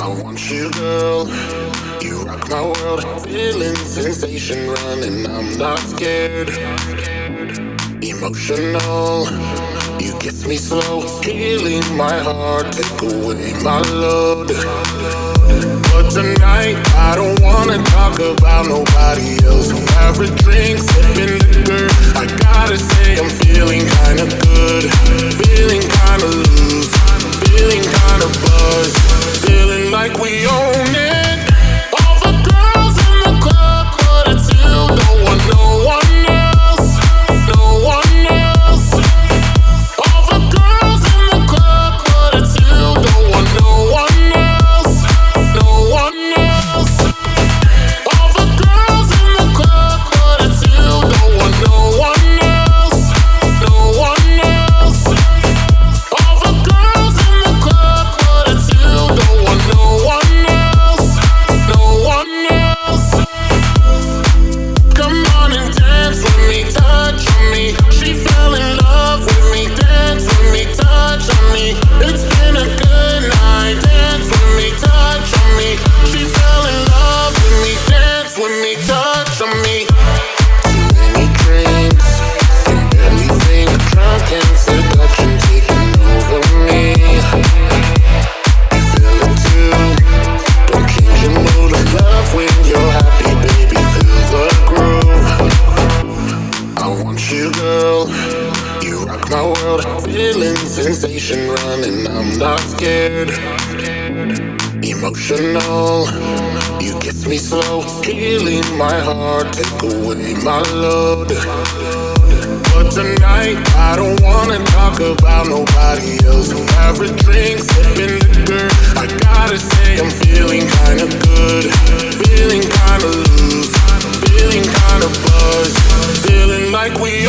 want you, girl. You rock my world. Feeling sensation running. I'm not scared. Emotional. You kiss me slow. Healing my heart. Take away my load. But tonight, I don't wanna talk about nobody else. Have a drink, sipping liquor. I gotta say I'm feeling kinda good. Feeling kinda loose. Feeling kinda buzzed. Feeling like we own it. All the girls in the club, but it's you. Don't want no one else. No one else. All the girls in the club, but it's you. Don't want no one else. No one else. All the girls in the club, but it's you. Don't want no one else. No one else. All the girls in the club, but it's you. Don't want no one else. No one else. Come on and dance with me, touch on me. She fell in love with me, dance with me, touch on me. It's been a good night, dance with me, touch on me. She fell in love with me, dance with me, touch on me. Too many drinks, can barely think. Drunk and seduction taking over me. You feel it too. Don't change your mood of love when you're happy, baby. Feel the groove. I want you, girl. You rock my world. Feeling sensation running. I'm not scared. Emotional. You kiss me slow. Healing my heart. Take away my load. But tonight, I don't wanna talk about nobody else. Have a drink, sipping liquor. I gotta say I'm feeling kinda good. Feeling kinda loose. Feeling kinda buzzed. Feeling like we